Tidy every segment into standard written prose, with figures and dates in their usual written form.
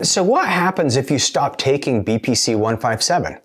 So what happens if you stop taking BPC-157?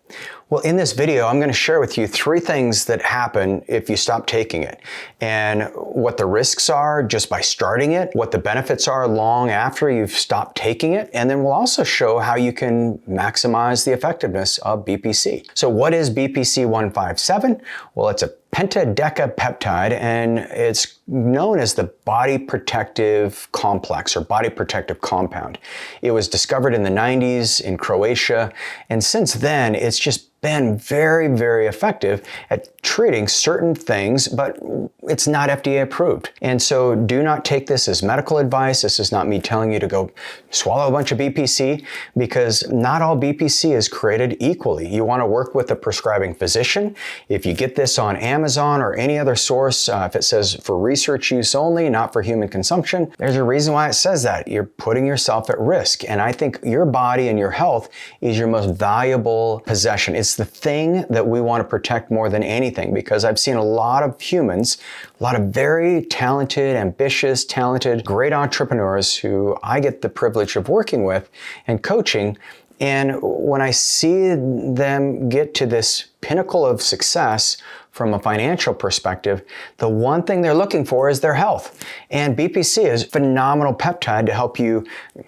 Well, in this video, I'm going to share with you 3 things that happen if you stop taking it, and what the risks are just by starting it, what the benefits are long after you've stopped taking it, and then we'll also show how you can maximize the effectiveness of BPC. So what is BPC-157? Well, it's a pentadecapeptide, and it's known as the body protective complex or body protective compound. It was discovered in the 90s in Croatia, and since then it's just been very, very effective at treating certain things, but it's not FDA approved. And so do not take this as medical advice. This is not me telling you to go swallow a bunch of BPC, because not all BPC is created equally. You want to work with a prescribing physician. If you get this on Amazon or any other source, if it says for research use only, not for human consumption, there's a reason why it says that. You're putting yourself at risk. And I think your body and your health is your most valuable possession. It's the thing that we want to protect more than anything, because I've seen a lot of humans, a lot of very talented, ambitious, talented, great entrepreneurs who I get the privilege of working with and coaching. And when I see them get to this pinnacle of success from a financial perspective, the one thing they're looking for is their health. And BPC is a phenomenal peptide to help you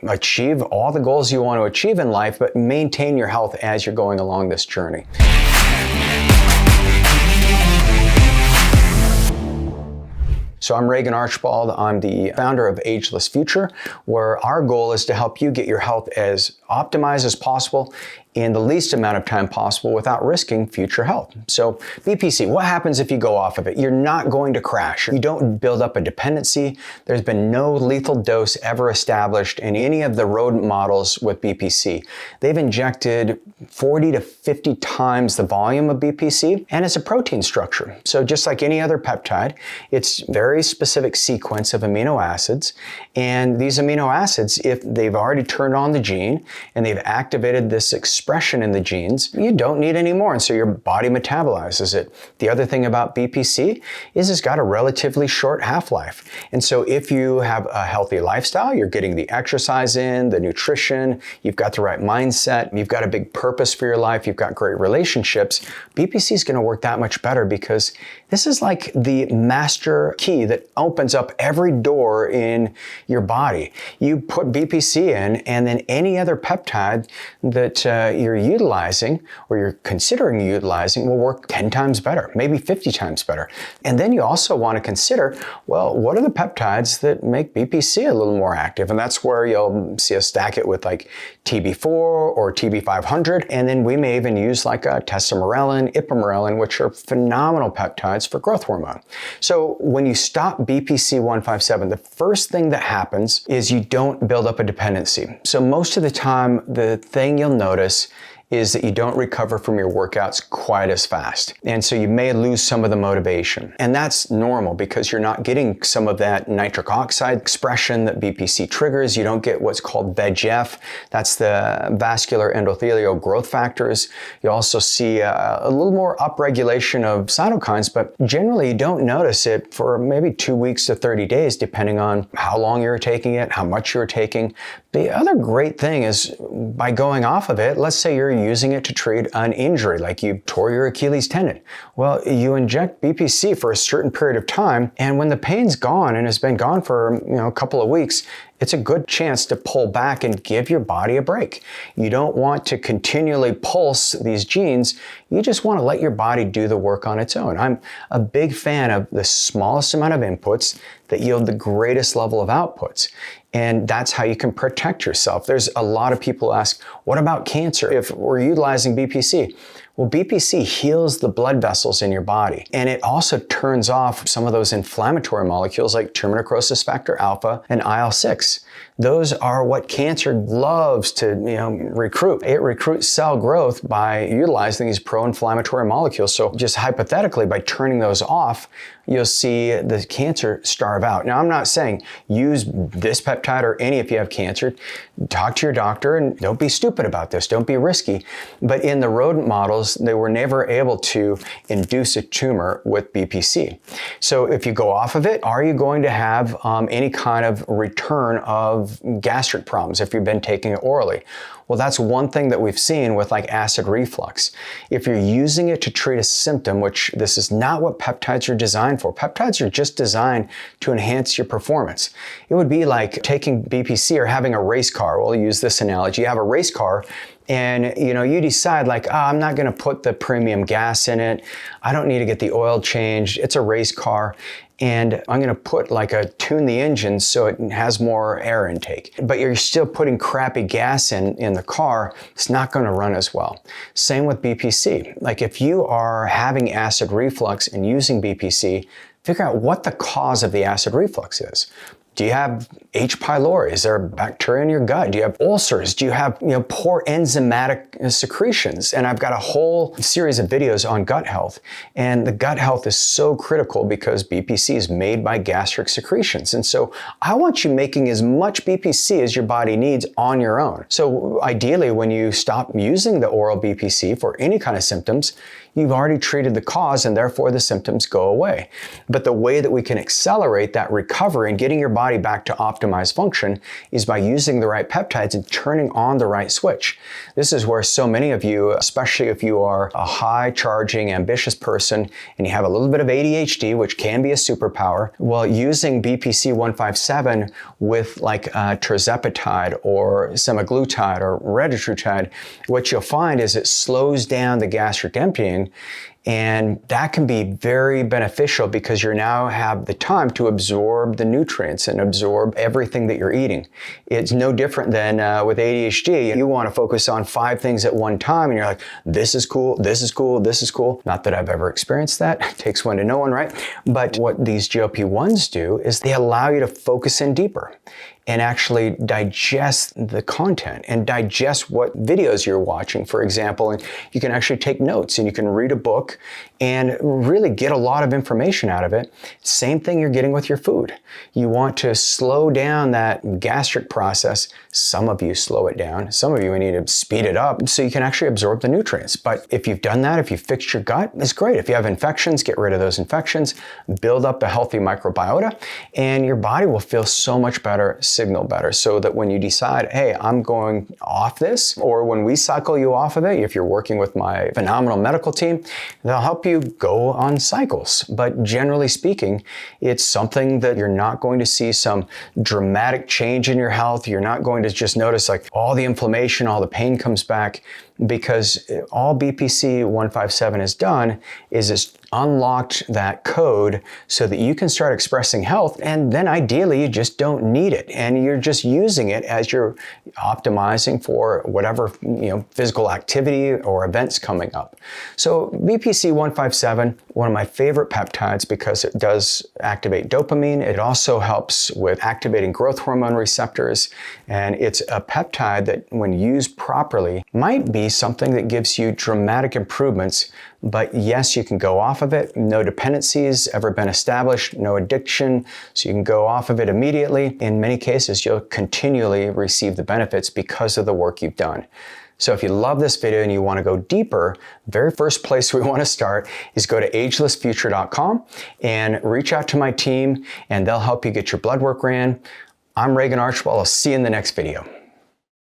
achieve all the goals you want to achieve in life, but maintain your health as you're going along this journey. So I'm Regan Archibald. I'm the founder of Ageless Future, where our goal is to help you get your health as optimized as possible in the least amount of time possible without risking future health. So BPC, what happens if you go off of it? You're not going to crash. You don't build up a dependency. There's been no lethal dose ever established in any of the rodent models with BPC. They've injected 40 to 50 times the volume of BPC, and it's a protein structure. So just like any other peptide, it's very specific sequence of amino acids, and these amino acids, if they've already turned on the gene and they've activated this expression in the genes, you don't need any more, and so your body metabolizes it. The other thing about BPC is it's got a relatively short half-life, and so if you have a healthy lifestyle, you're getting the exercise in, the nutrition, you've got the right mindset, you've got a big purpose for your life, you've got great relationships, BPC is going to work that much better, because this is like the master key that opens up every door in your body. You put BPC in, and then any other peptide that you're utilizing or you're considering utilizing will work 10 times better, maybe 50 times better. And then you also want to consider, well, what are the peptides that make BPC a little more active? And that's where you'll see us stack it with like TB4 or TB500. And then we may even use like a tesamorelin, ipamorelin, which are phenomenal peptides for growth hormone. So when you stop BPC-157, the first thing that happens is you don't build up a dependency. So most of the time, the thing you'll notice is that you don't recover from your workouts quite as fast. And so you may lose some of the motivation. And that's normal, because you're not getting some of that nitric oxide expression that BPC triggers. You don't get what's called VEGF. That's the vascular endothelial growth factors. You also see a little more upregulation of cytokines, but generally you don't notice it for maybe 2 weeks to 30 days, depending on how long you're taking it, how much you're taking. The other great thing is, by going off of it, let's say you're using it to treat an injury, like you tore your Achilles tendon. Well, you inject BPC for a certain period of time, and when the pain's gone and has been gone for a couple of weeks, it's a good chance to pull back and give your body a break. You don't want to continually pulse these genes. You just want to let your body do the work on its own. I'm a big fan of the smallest amount of inputs that yield the greatest level of outputs. And that's how you can protect yourself. There's a lot of people who ask, what about cancer if we're utilizing BPC? Well, BPC heals the blood vessels in your body, and it also turns off some of those inflammatory molecules like tumor necrosis factor alpha and IL-6. Those are what cancer loves to recruit. It recruits cell growth by utilizing these pro-inflammatory molecules. So just hypothetically, by turning those off, you'll see the cancer starve out. Now, I'm not saying use this peptide or any if you have cancer. Talk to your doctor, and don't be stupid about this. Don't be risky. But in the rodent models, they were never able to induce a tumor with BPC. So if you go off of it, are you going to have any kind of return of of gastric problems if you've been taking it orally. Well, that's one thing that we've seen with like acid reflux. If you're using it to treat a symptom, which this is not what peptides are designed for. Peptides are just designed to enhance your performance. It would be like taking BPC or having a race car. We'll use this analogy. You have a race car and you decide like, I'm not going to put the premium gas in it. I don't need to get the oil changed. It's a race car. And I'm going to tune the engine so it has more air intake. But you're still putting crappy gas in the car, it's not going to run as well. Same with BPC. Like if you are having acid reflux and using BPC, figure out what the cause of the acid reflux is. Do you have H. pylori? Is there bacteria in your gut? Do you have ulcers? Do you have poor enzymatic secretions? And I've got a whole series of videos on gut health. And the gut health is so critical because BPC is made by gastric secretions. And so I want you making as much BPC as your body needs on your own. So ideally, when you stop using the oral BPC for any kind of symptoms, you've already treated the cause and therefore the symptoms go away. But the way that we can accelerate that recovery and getting your body back to optimized function is by using the right peptides and turning on the right switch. This is where so many of you, especially if you are a high charging, ambitious person and you have a little bit of ADHD, which can be a superpower, well, using BPC-157 with like tirzepatide or semaglutide or retatrutide, what you'll find is it slows down the gastric emptying. And that can be very beneficial because you now have the time to absorb the nutrients and absorb everything that you're eating. It's no different than with ADHD. You want to focus on 5 things at one time and you're like, this is cool, this is cool, this is cool. Not that I've ever experienced that. It takes one to know one, right? But what these GLP-1s do is they allow you to focus in deeper and actually digest the content and digest what videos you're watching, for example. And you can actually take notes and you can read a book and really get a lot of information out of it. Same thing you're getting with your food. You want to slow down that gastric process. Some of you slow it down. Some of you need to speed it up so you can actually absorb the nutrients. But if you've done that, if you've fixed your gut, it's great. If you have infections, get rid of those infections, build up a healthy microbiota, and your body will feel so much better, signal better, so that when you decide, hey, I'm going off this, or when we cycle you off of it, if you're working with my phenomenal medical team, they'll help you go on cycles. But generally speaking, it's something that you're not going to see some dramatic change in your health. You're not going to just notice like all the inflammation, all the pain comes back, because all BPC-157 has done is it's unlocked that code so that you can start expressing health, and then ideally you just don't need it and you're just using it as you're optimizing for whatever physical activity or events coming up. So BPC-157, one of my favorite peptides because it does activate dopamine. It also helps with activating growth hormone receptors, and it's a peptide that when used properly might be something that gives you dramatic improvements. But yes, you can go off of it. No dependencies ever been established, no addiction, so you can go off of it immediately. In many cases, you'll continually receive the benefits because of the work you've done. So if you love this video and you want to go deeper, the very first place we want to start is go to agelessfuture.com and reach out to my team and they'll help you get your blood work ran. I'm Regan Archibald. I'll see you in the next video.